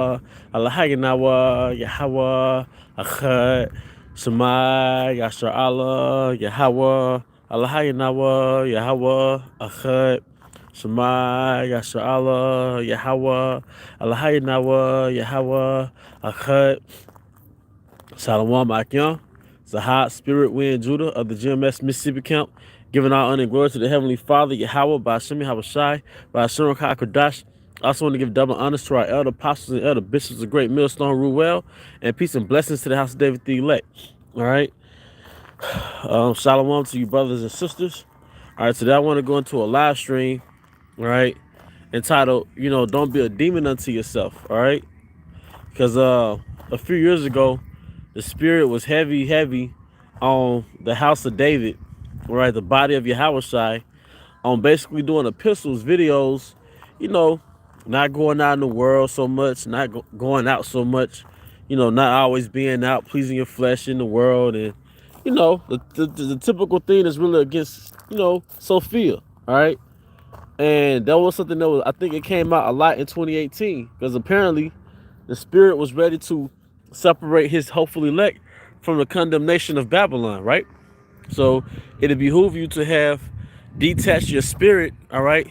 Alahayinawa, Yahweh, Achad, Shema, Yashar Allah, Yahweh, Alahayinawa, Yahweh, Achad, Shema, Yashar Allah, Yahweh, Alahayinawa, Yahweh, Achad, Shalom Akim, Zahad, Spirit, Wind, Judah of the GMS Mississippi Camp, giving our honor and glory to the Heavenly Father, Yahweh, by Hashem Shai, by Hashem Kodash. I also want to give double honors to our elder apostles and elder bishops of Great Millstone, Ruel, and peace and blessings to the house of David the elect. All right. Shalom to you, brothers and sisters. All right. Today I want to go into a live stream, all right, entitled, Don't Be a Demon Unto Yourself. All right. Because a few years ago, the spirit was heavy on the house of David, right? The body of Yahushai, on basically doing epistles, videos, you know, not going out in the world so much, not going out so much, not always being out, pleasing your flesh in the world. And, the typical thing is really against, Sophia, all right? And that was something that was, I think it came out a lot in 2018, because apparently the spirit was ready to separate his hopeful elect from the condemnation of Babylon, right? So it'd behoove you to have detached your spirit, all right?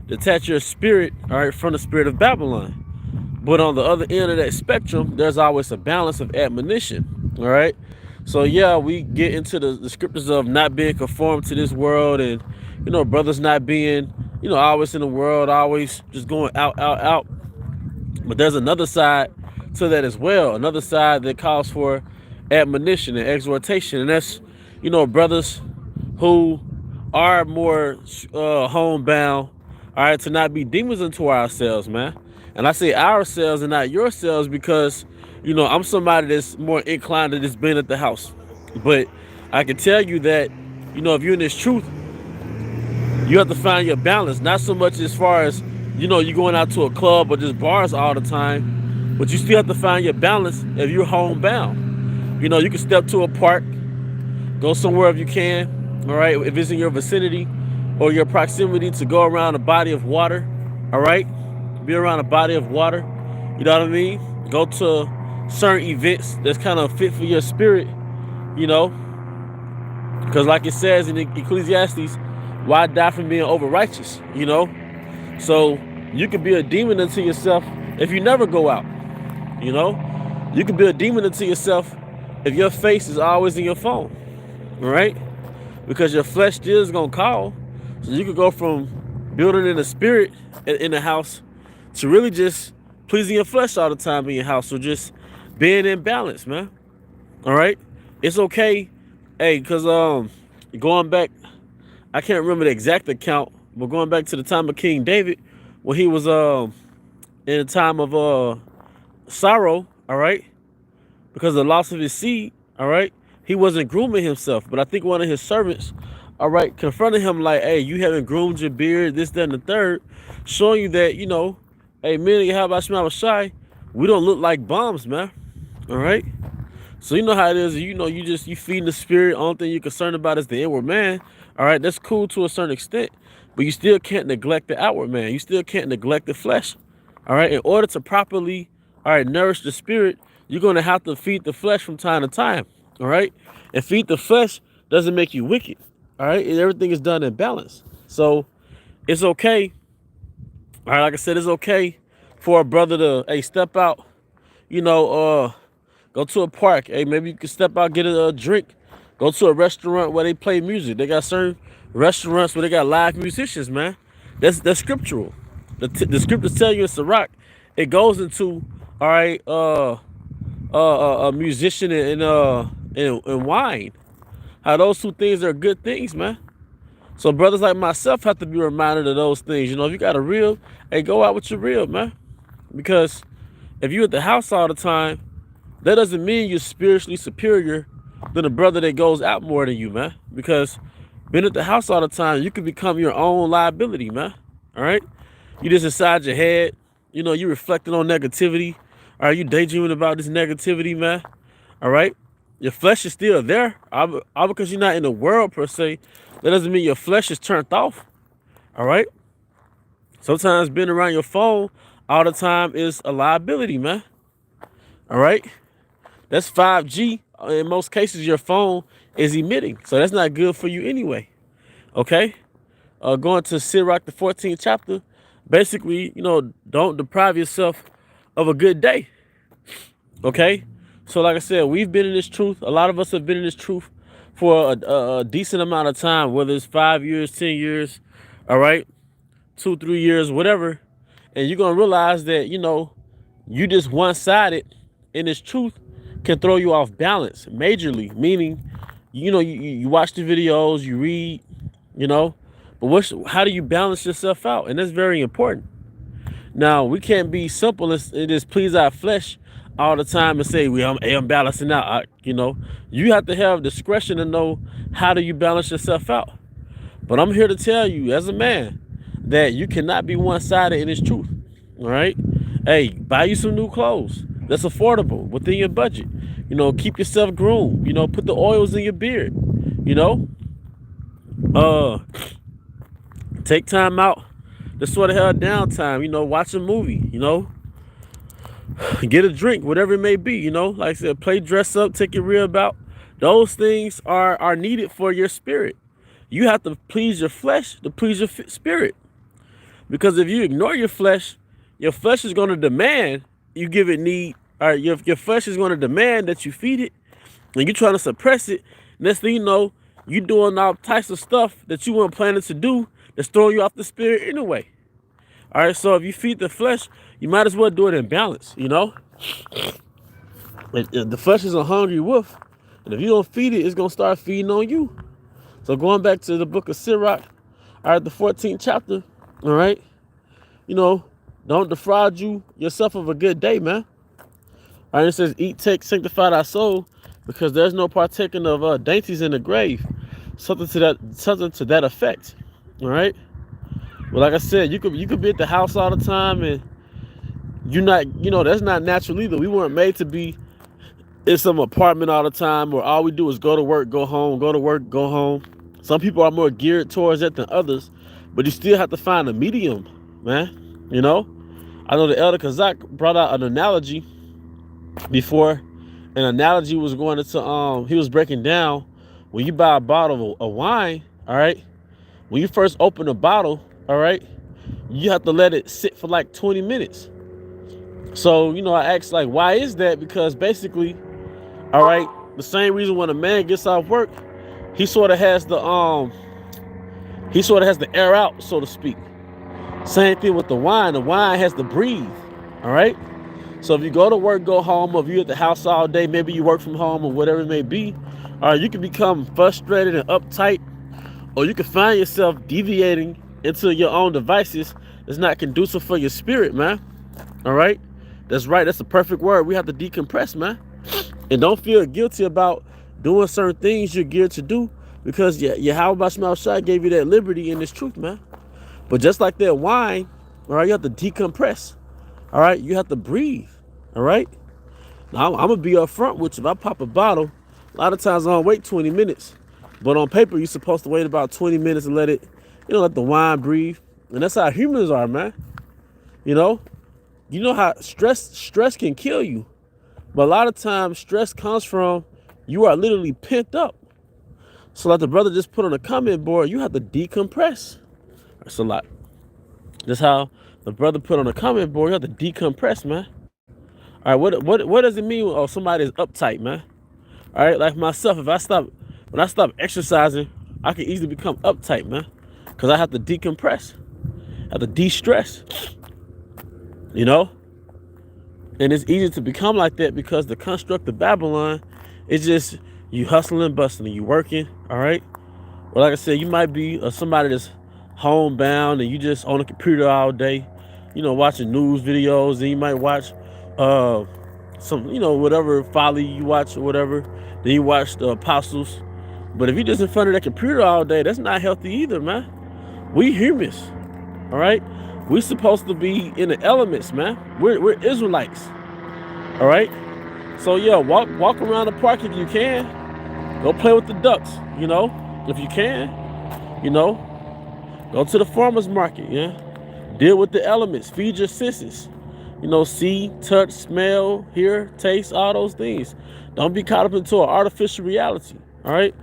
Detach your spirit, all right, from the spirit of Babylon. But on the other end of that spectrum, there's always a balance of admonition, all right? So yeah, we get into the scriptures of not being conformed to this world, and brothers not being, always in the world, always just going out. But there's another side to that as well. Another side that calls for admonition and exhortation. And that's, brothers who are more homebound, all right, to not be demons unto ourselves, man. And I say ourselves and not yourselves because, I'm somebody that's more inclined to just being at the house. But I can tell you that, if you're in this truth, you have to find your balance. Not so much as far as, you going out to a club or just bars all the time, but you still have to find your balance if you're homebound. You can step to a park, go somewhere if you can, all right, if it's in your vicinity or your proximity, to go around a body of water, all right, be around a body of water, you know what I mean? Go to certain events that's kind of fit for your spirit, because like it says in Ecclesiastes, why die from being over righteous, So you could be a demon unto yourself if you never go out, You could be a demon unto yourself if your face is always in your phone, all right? Because your flesh still is going to call. So you could go from building in the spirit in the house to really just pleasing your flesh all the time in your house. So just being in balance, man. All right? It's okay. Hey, because going back, I can't remember the exact account, but going back to the time of King David, when he was in a time of sorrow, all right, because of the loss of his seed, all right, he wasn't grooming himself. But I think one of his servants, all right, confronted him like, hey, you haven't groomed your beard, this, that, and the third, showing you that, hey, man, how about Shema Shai? We don't look like bums, man. All right. So you know how it is, you feeding the spirit. Only thing you're concerned about is the inward man. All right, that's cool to a certain extent, but you still can't neglect the outward man. You still can't neglect the flesh. All right, in order to properly, all right, nourish the spirit, you're going to have to feed the flesh from time to time. All right, and feed the flesh doesn't make you wicked. All right, and everything is done in balance. So it's okay. All right, like I said, it's okay for a brother to, hey, step out, go to a park. Hey, maybe you can step out, get a drink. Go to a restaurant where they play music. They got certain restaurants where they got live musicians, man. That's scriptural. The scriptures tell you it's a rock. It goes into, all right, a musician and wine. How those two things are good things, man. So brothers like myself have to be reminded of those things. If you got a reel, hey, go out with your reel, man. Because if you at the house all the time, that doesn't mean you're spiritually superior than a brother that goes out more than you, man. Because being at the house all the time, you can become your own liability, man. All right? You just inside your head, you reflecting on negativity. Are you daydreaming about this negativity, man? All right? Your flesh is still there. All because you're not in the world, per se, that doesn't mean your flesh is turned off. All right? Sometimes being around your phone all the time is a liability, man. All right. That's 5G. In most cases, your phone is emitting. So that's not good for you anyway. Okay. Going to Sirach, the 14th chapter. Basically, don't deprive yourself of a good day. Okay. So like I said, we've been in this truth. A lot of us have been in this truth for a decent amount of time, whether it's 5 years, 10 years, all right, 2, 3 years, whatever. And you're going to realize that, you just one-sided in this truth can throw you off balance majorly, meaning, you watch the videos, you read, but how do you balance yourself out? And that's very important. Now, we can't be simple and just please our flesh all the time and say, I'm balancing out. You have to have discretion to know how do you balance yourself out. But I'm here to tell you as a man that you cannot be one-sided in this truth. All right. Hey, buy you some new clothes that's affordable within your budget. Keep yourself groomed. Put the oils in your beard. Take time out to sort of have downtime. Watch a movie. Get a drink, whatever it may be. Like I said, play dress up, take your rib out. Those things are needed for your spirit. You have to please your flesh to please your spirit. Because if you ignore your flesh is going to demand you give it need. All right, your flesh is going to demand that you feed it, and you're trying to suppress it. Next thing you know, you're doing all types of stuff that you weren't planning to do that's throwing you off the spirit anyway. All right, so if you feed the flesh, you might as well do it in balance, If the flesh is a hungry wolf, and if you don't feed it, it's going to start feeding on you. So going back to the book of Sirach, all right, the 14th chapter, all right, don't defraud yourself of a good day, man. All right, it says, eat, take, sanctify thy soul, because there's no partaking of dainties in the grave. Something to that effect. All right. But like I said, you could be at the house all the time, and you're not, that's not natural either. We weren't made to be in some apartment all the time where all we do is go to work, go home, go to work, go home. Some people are more geared towards that than others, but you still have to find a medium, man. I know the Elder Kazak brought out an analogy before. An analogy was going into he was breaking down when you buy a bottle of wine, all right, when you first open a bottle, all right, you have to let it sit for like 20 minutes. So I asked, like, why is that? Because basically, all right, the same reason when a man gets off work, he sort of has the air out, so to speak. Same thing with the wine has to breathe. All right. So if you go to work, go home, or if you're at the house all day, maybe you work from home or whatever it may be, you can become frustrated and uptight, or you can find yourself deviating into your own devices that's not conducive for your spirit, man. All right? That's right. That's the perfect word. We have to decompress, man. And don't feel guilty about doing certain things you're geared to do, because Yahweh Shai gave you that liberty in this truth, man. But just like that wine, all right, you have to decompress. All right, you have to breathe. All right. Now I'm gonna be upfront with you. If I pop a bottle, a lot of times I don't wait 20 minutes, but on paper you're supposed to wait about 20 minutes and let let the wine breathe. And that's how humans are, man. You know how stress can kill you, but a lot of times stress comes from you are literally pent up. So like the brother just put on the comment board, you have to decompress. That's a lot. That's how the brother put on the comment board, you have to decompress, man. All right, what does it mean when somebody is uptight, man? All right, like myself, when I stop exercising, I can easily become uptight, man, because I have to decompress, I have to de-stress, And it's easy to become like that because the construct of Babylon is just you hustling and bustling, you working, all right? Well, like I said, you might be somebody that's homebound and you just on the computer all day, watching news videos, and you might watch some, whatever folly you watch or whatever. Then you watch the apostles. But if you're just in front of that computer all day, that's not healthy either, man. We humans, all right? We're supposed to be in the elements, man. We're Israelites, all right? So yeah, walk around the park if you can. Go play with the ducks, if you can, Go to the farmer's market, yeah. Deal with the elements. Feed your senses. See, touch, smell, hear, taste, all those things. Don't be caught up into an artificial reality, all right?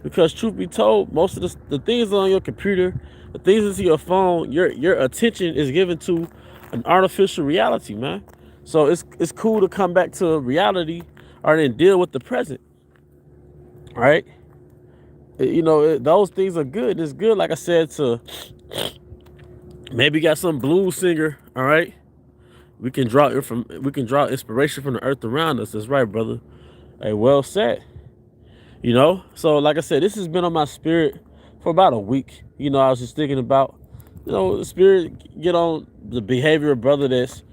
Because truth be told, most of the things on your computer, the things into your phone, your attention is given to an artificial reality, man. So it's cool to come back to reality or then deal with the present, all right? Those things are good. It's good, like I said, to maybe got some blues singer, all right? We can draw inspiration from the earth around us. That's right, brother. Hey, well said. So like I said, this has been on my spirit for about a week. I was just thinking about, the spirit get on the behavior of brothers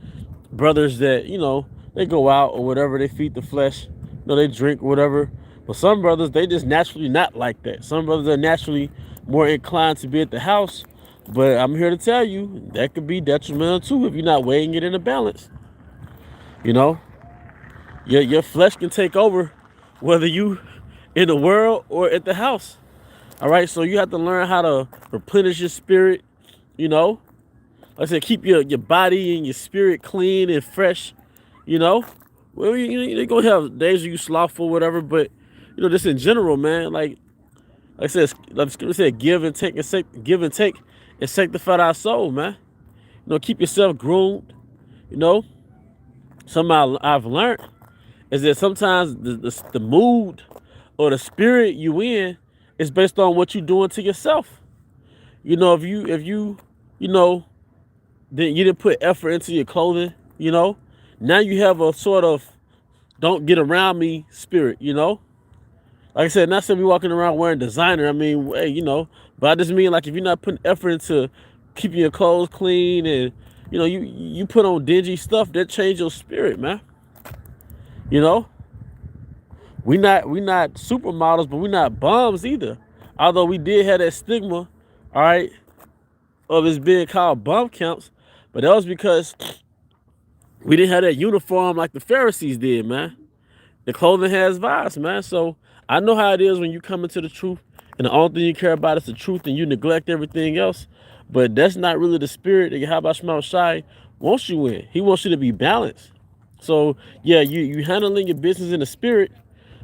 that, they go out or whatever, they feed the flesh, they drink whatever. But some brothers, they just naturally not like that. Some brothers are naturally more inclined to be at the house. But I'm here to tell you that could be detrimental too if you're not weighing it in a balance. You know, your flesh can take over whether you in the world or at the house. All right, so you have to learn how to replenish your spirit. You know, like I said, keep your body and your spirit clean and fresh. You know, well, you're gonna have days where you slothful, whatever, but just in general, man. Like I said, like the scripture said, give and take, and sanctify our soul, man. Keep yourself groomed. You know, something I've learned is that sometimes the mood or the spirit you in is based on what you're doing to yourself. If you then you didn't put effort into your clothing. Now you have a sort of don't get around me spirit. Like I said, not saying we walking around wearing designer. I mean, hey, but I just mean like if you're not putting effort into keeping your clothes clean and you put on dingy stuff, that change your spirit, man. You know, we not supermodels, but we not bums either. Although we did have that stigma, all right, of it's being called bum camps, but that was because we didn't have that uniform like the Pharisees did, man. The clothing has vibes, man. So I know how it is when you come into the truth and the only thing you care about is the truth and you neglect everything else. But that's not really the spirit that Yahweh Shema Shai wants you in. He wants you to be balanced. So yeah, you handling your business in the spirit,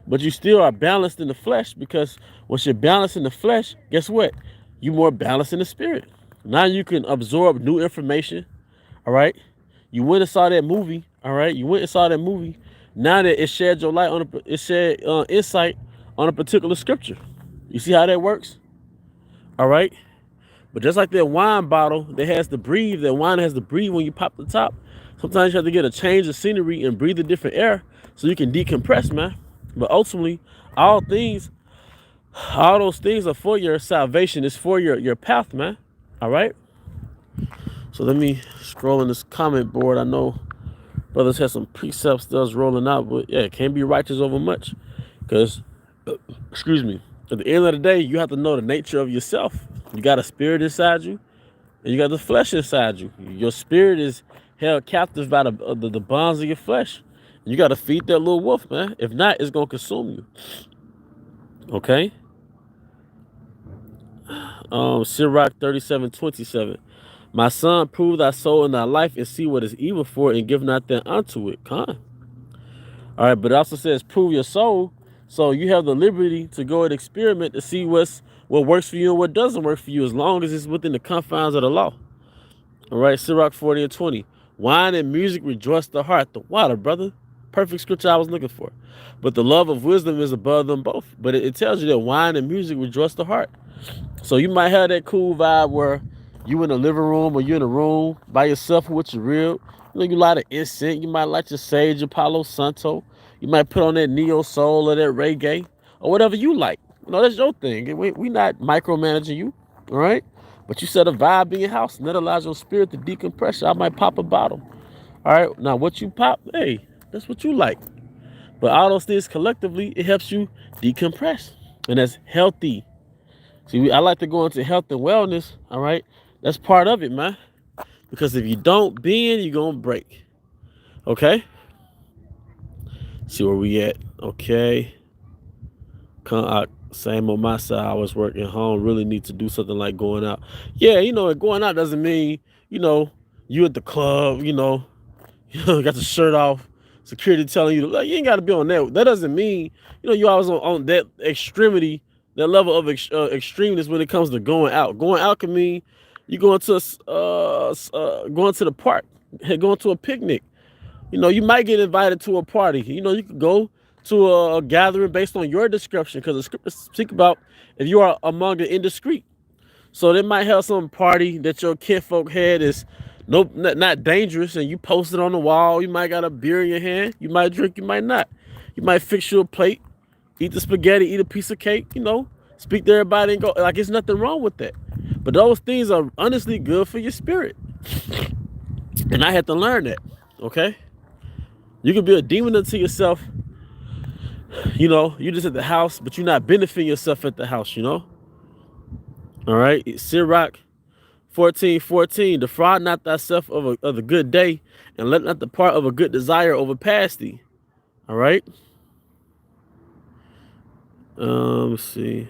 but you still are balanced in the flesh because once you're balanced in the flesh, guess what? You're more balanced in the spirit. Now you can absorb new information. All right. You went and saw that movie. All right. You went and saw that movie. Now that it shed your light on it shed insight on a particular scripture. You see how that works? All right. But just like that wine bottle that has to breathe, that wine has to breathe when you pop the top. Sometimes you have to get a change of scenery and breathe a different air so you can decompress, man. But ultimately, all those things are for your salvation. It's for your path, man. All right. So let me scroll in this comment board. I know brothers have some precepts that's rolling out, but yeah, can't be righteous over much. Because, excuse me, at the end of the day, you have to know the nature of yourself. You got a spirit inside you, and you got the flesh inside you. Your spirit is held captive by the bonds of your flesh. You got to feed that little wolf, man. If not, it's going to consume you. Okay? Sirach 37:27. My son, prove thy soul in thy life and see what is evil for it and give not that unto it. Con. All right, but it also says prove your soul. So you have the liberty to go and experiment to see what works for you and what doesn't work for you as long as it's within the confines of the law. All right, Sirach 40:20. Wine and music rejoice the heart. The water, brother. Perfect scripture I was looking for. But the love of wisdom is above them both. But it tells you that wine and music rejoice the heart. So you might have that cool vibe where you in the living room or you in a room by yourself with your rib. You light an incense. You might light your sage, your Palo Santo. You might put on that neo soul or that reggae or whatever you like. That's your thing. We not micromanaging you, all right? But you set a vibe in your house and that allows your spirit to decompress. I might pop a bottle, all right? Now, what you pop, hey, that's what you like. But all those things collectively, it helps you decompress. And that's healthy. See, I like to go into health and wellness, all right? That's part of it, man. Because if you don't bend, you're going to break. Okay? See where we at. Okay. Same on my side. I was working home. Really need to do something like going out. Yeah, going out doesn't mean, you at the club, Got the shirt off. Security telling you, like, you ain't got to be on that. That doesn't mean, you always on that extremity, that level of extremeness when it comes to going out. Going out can mean you going to going to the park, going to a picnic. You might get invited to a party. You could go to a gathering based on your description, because the scriptures speak about if you are among the indiscreet. So they might have some party that your kinfolk had is not dangerous, and you post it on the wall. You might got a beer in your hand. You might drink, you might not. You might fix you a plate, eat the spaghetti, eat a piece of cake, speak to everybody and go. Like, there's nothing wrong with that. But those things are honestly good for your spirit. And I had to learn that, okay? You can be a demon unto yourself. You just at the house, but you're not benefiting yourself at the house, All right? Sirach 14:14, defraud not thyself of the good day, and let not the part of a good desire overpass thee. All right? Let's see.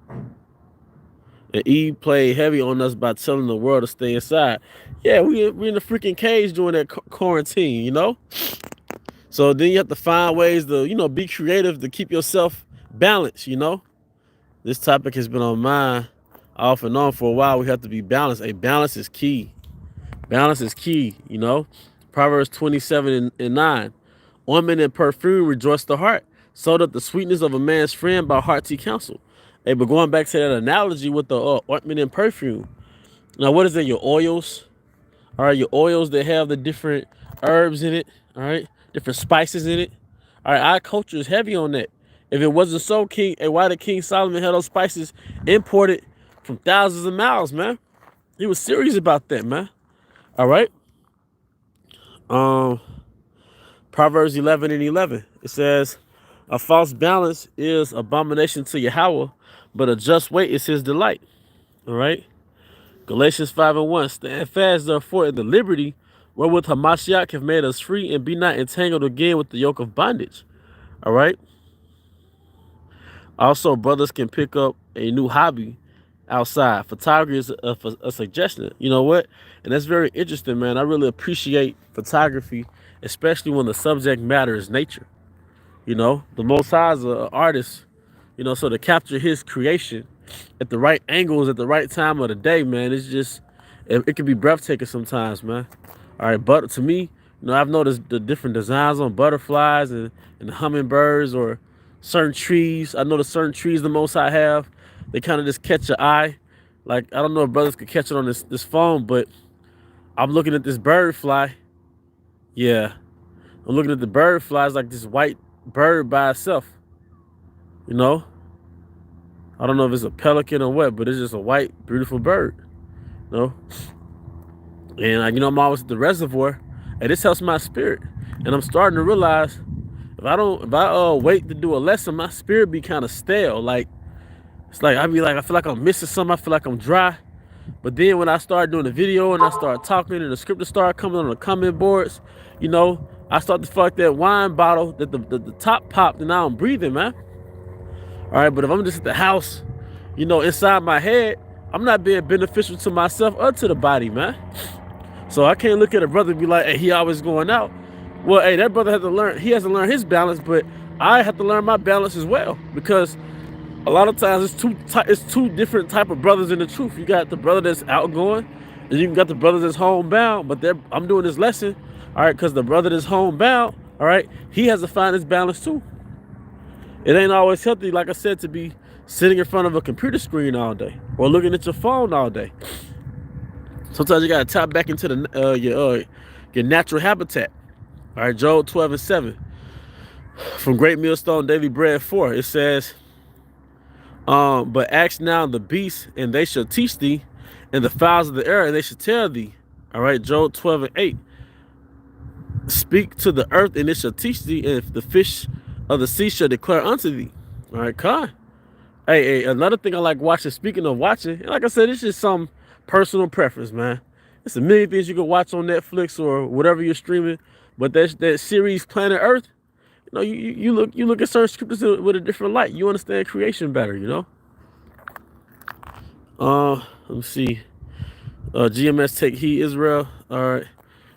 And Eve played heavy on us by telling the world to stay inside. Yeah, we in the freaking cage during that quarantine, So then you have to find ways to, be creative to keep yourself balanced, This topic has been on mine off and on for a while. We have to be balanced. Balance is key. Balance is key, Proverbs 27:9. Ointment and perfume rejoice the heart, so that the sweetness of a man's friend by hearty counsel. Hey, but going back to that analogy with the ointment and perfume. Now, what is it? Your oils? All right, your oils that have the different herbs in it, all right? Different spices in it. All right, our culture is heavy on that. If it wasn't so, why did King Solomon have those spices imported from thousands of miles, man? He was serious about that, man. All right. Proverbs 11:11. It says, a false balance is abomination to Yahweh, but a just weight is his delight. All right. Galatians 5:1. Stand fast, therefore, in the liberty wherewith Hamashiach have made us free, and be not entangled again with the yoke of bondage. All right. Also, brothers can pick up a new hobby outside. Photography is a suggestion. You know what? And that's very interesting, man. I really appreciate photography, especially when the subject matter is nature. The Most High is an artist, so to capture his creation at the right angles at the right time of the day, man, it can be breathtaking sometimes, man. All right, but to me, I've noticed the different designs on butterflies and hummingbirds or certain trees. I noticed certain trees the Most High have, they kind of just catch your eye. Like, I don't know if brothers could catch it on this phone, but I'm looking at this bird fly. Yeah, I'm looking at the bird flies, like this white bird by itself. I don't know if it's a pelican or what, but it's just a white, beautiful bird. And I'm always at the reservoir, and this helps my spirit. And I'm starting to realize if I wait to do a lesson, my spirit be kind of stale. Like, it's like I feel like I'm missing something. I feel like I'm dry. But then when I start doing the video and I start talking and the scriptures start coming on the comment boards, I start to feel like that wine bottle that the top popped, and now I'm breathing, man. All right, but if I'm just at the house, inside my head, I'm not being beneficial to myself or to the body, man. So I can't look at a brother and be like, hey, he always going out. Well, hey, that brother has to learn. He has to learn his balance, but I have to learn my balance as well, because a lot of times it's two different type of brothers in the truth. You got the brother that's outgoing, and you got the brother that's homebound. But I'm doing this lesson, all right, because the brother that's homebound, all right, he has to find his balance too. It ain't always healthy, like I said, to be sitting in front of a computer screen all day or looking at your phone all day. Sometimes you gotta tap back into your natural habitat. All right, Job 12:7. From Great Millstone Daily Bread 4, it says, but ask now the beasts, and they shall teach thee, and the fowls of the air, and they shall tell thee. All right, Job 12:8. Speak to the earth, and it shall teach thee, and the fish of the sea shall declare unto thee. All right, Kai. Hey, another thing I like watching, speaking of watching, like I said, it's just some personal preference, man. There's a million things you can watch on Netflix or whatever you're streaming, but that series Planet Earth, you look at certain scriptures with a different light. You understand creation better, Let me see. GMS take heed, Israel. All right.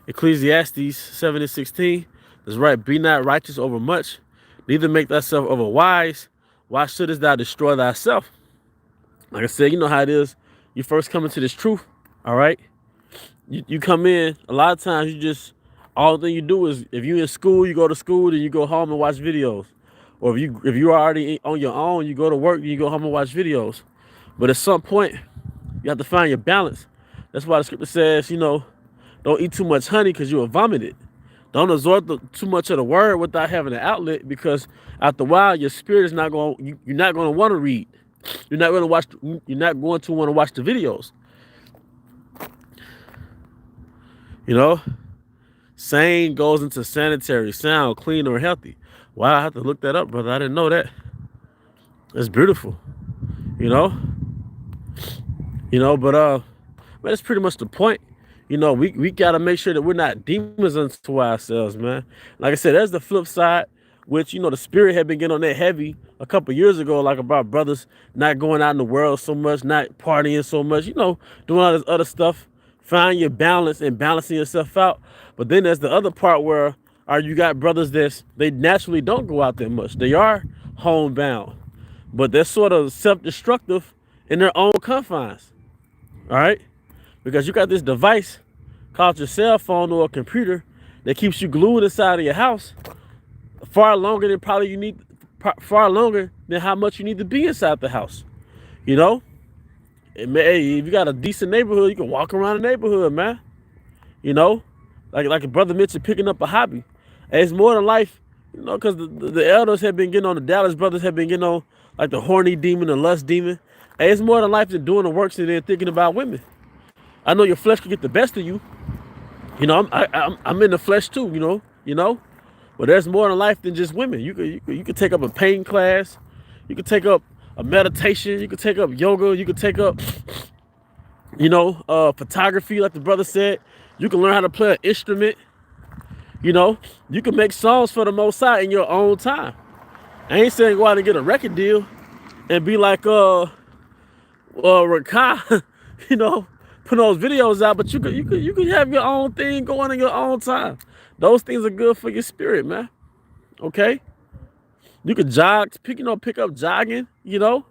Ecclesiastes 7:16. That's right. Be not righteous over much, neither make thyself over wise. Why shouldest thou destroy thyself? Like I said, you know how it is. You first come into this truth, all right? You come in, a lot of times you just, all the thing you do is, if you in school, you go to school, then you go home and watch videos. Or if you're already on your own, you go to work, you go home and watch videos. But at some point, you have to find your balance. That's why the scripture says, don't eat too much honey because you'll vomit it. Don't absorb too much of the word without having an outlet, because after a while, your spirit is not going. You're not going to want to read. You're not going to watch. You're not going to want to watch the videos. Sane goes into sanitary, sound, clean, or healthy. Wow, I have to look that up, brother. I didn't know that. It's beautiful. But man, that's pretty much the point. We gotta make sure that we're not demons unto ourselves, man. Like I said, there's the flip side, which the spirit had been getting on that heavy a couple years ago, like about brothers not going out in the world so much, not partying so much, doing all this other stuff. Find your balance and balancing yourself out. But then there's the other part where you got brothers they naturally don't go out that much. They are homebound, but they're sort of self-destructive in their own confines. All right? Because you got this device called your cell phone or a computer that keeps you glued inside of your house far longer than how much you need to be inside the house. Hey, if you got a decent neighborhood, you can walk around the neighborhood, man. Like a brother mentioned, picking up a hobby. Hey, it's more than life, because the elders have been getting on, the Dallas brothers have been getting on, like the horny demon, the lust demon. Hey, it's more than life than doing the works and then thinking about women. I know your flesh can get the best of you. I'm in the flesh too. But there's more than life than just women. You could take up a painting class. You could take up a meditation. You could take up yoga. You could take up, photography, like the brother said. You can learn how to play an instrument. You can make songs for the Most High in your own time. I ain't saying go out and get a record deal and be like Rakai, put those videos out, but you could have your own thing going in your own time. Those things are good for your spirit, man. Okay? You could jog, pick up jogging, Like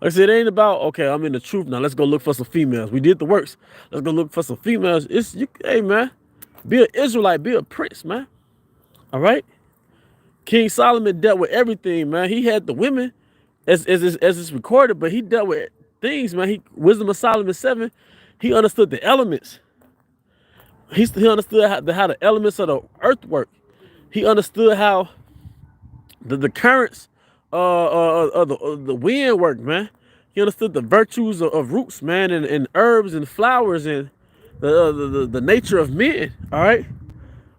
I said, it ain't about, okay, I'm in the truth now. Let's go look for some females. We did the works. Let's go look for some females. Hey, man, be an Israelite, be a prince, man. All right? King Solomon dealt with everything, man. He had the women, as it's recorded, but he dealt with things, man. Wisdom of Solomon 7, he understood the elements. He understood how the elements of the earth work. He understood how the currents of the wind work, man. He understood the virtues of roots, man, and herbs and flowers and the nature of men. All right.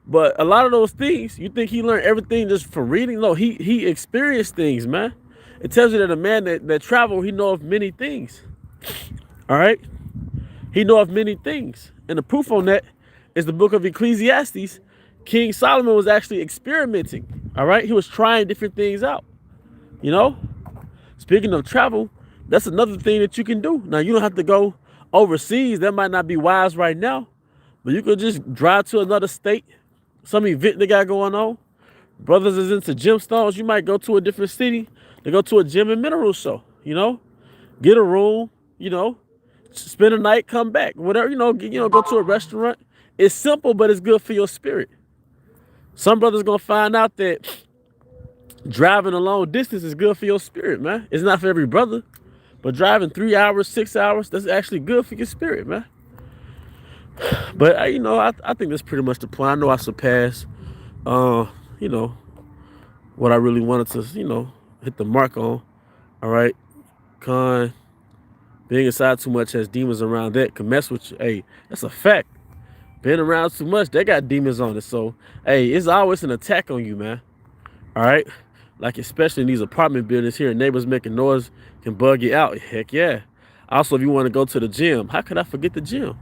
But a lot of those things, you think he learned everything just from reading? No, he experienced things, man. It tells you that a man that traveled, he know of many things. All right? He know of many things. And the proof on that is the book of Ecclesiastes. King Solomon was actually experimenting. All right? He was trying different things out. Speaking of travel, that's another thing that you can do. Now, you don't have to go overseas. That might not be wise right now. But you could just drive to another state, some event they got going on. Brothers is into gemstones. You might go to a different city to go to a gem and mineral show, Get a room, spend a night, come back. Whatever, go to a restaurant. It's simple, but it's good for your spirit. Some brothers gonna find out that driving a long distance is good for your spirit, man. It's not for every brother, but driving 3 hours, 6 hours, that's actually good for your spirit, man. But I think that's pretty much the point. I know I surpassed, what I really wanted to, hit the mark on. All right, being inside too much has demons around that can mess with you. Hey, that's a fact. Being around too much, they got demons on it. So, hey, it's always an attack on you, man. All right, like especially in these apartment buildings here, neighbors making noise can bug you out. Heck yeah. Also, if you want to go to the gym, how could I forget the gym?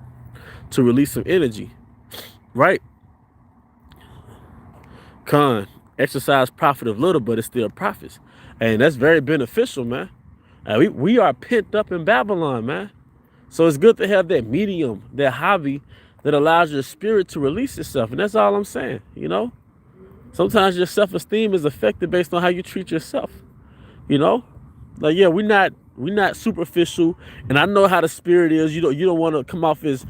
To release some energy, right? Exercise profit of little, but it's still profits. And that's very beneficial, man. We are pent up in Babylon, man. So it's good to have that medium, that hobby that allows your spirit to release itself. And that's all I'm saying, you know? Sometimes your self-esteem is affected based on how you treat yourself, you know? Like, yeah, we not superficial, and I know how the spirit is. You don't want to come off as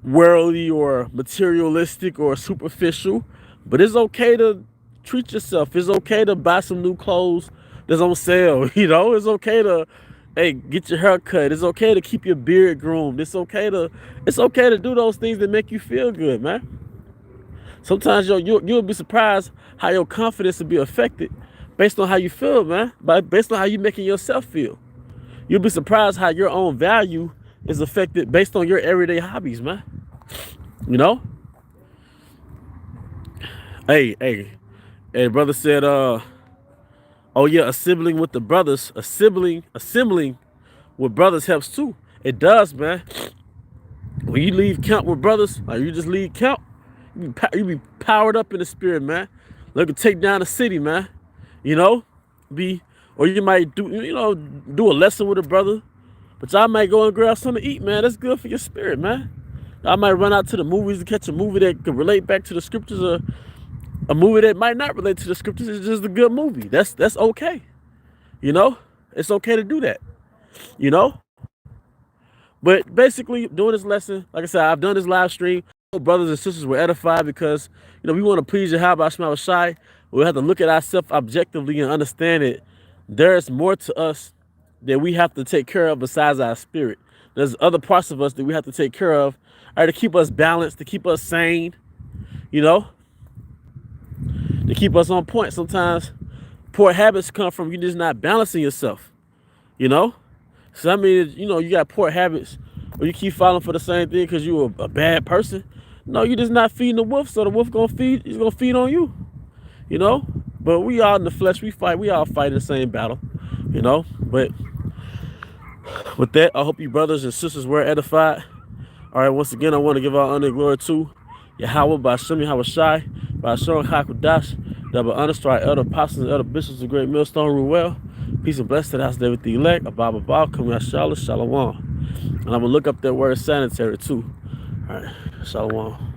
worldly or materialistic or superficial, but it's okay to treat yourself. It's okay to buy some new clothes that's on sale. It's okay to, hey, get your hair cut. It's okay to keep your beard groomed. It's okay to do those things that make you feel good, man. Sometimes you'll be surprised how your confidence will be affected based on how you feel, man. Based on how you making yourself feel. You'll be surprised how your own value is affected based on your everyday hobbies, man. You know? Hey, brother said, oh yeah, assembling with the brothers, assembling with brothers helps too. It does, man. When you leave camp with brothers, like you just leave camp, you be powered up in the spirit, man. Look to take down the city, man. You know, or you might do a lesson with a brother, but y'all might go and grab something to eat, man. That's good for your spirit, man. I might run out to the movies to catch a movie that could relate back to the scriptures, or a movie that might not relate to the scriptures. It's just a good movie. That's okay. You know, it's okay to do that. You know, but basically doing this lesson, like I said, I've done this live stream. Brothers and sisters were edified because we want to please Yahweh Shema Shai. We have to look at ourselves objectively and understand that there's more to us that we have to take care of besides our spirit. There's other parts of us that we have to take care of, to keep us balanced, to keep us sane, to keep us on point. Sometimes poor habits come from you just not balancing yourself, So I mean, you got poor habits, or you keep falling for the same thing because you're a bad person. No, you're just not feeding the wolf, so the wolf he's gonna feed on you, But we all in the flesh, we all fight the same battle, But with that, I hope you brothers and sisters were edified. All right, once again, I want to give all honor and glory to Yahweh by Shem Yahweh Shai, by Sharon Hakudash, double honor to our elder apostles and elder bishops of Great Millstone rule well. Peace and blessings to the house of David the elect, Abba Baal, Kumya Shalom, Shalom. And I'm going to look up that word sanitary too. All right, Shalom.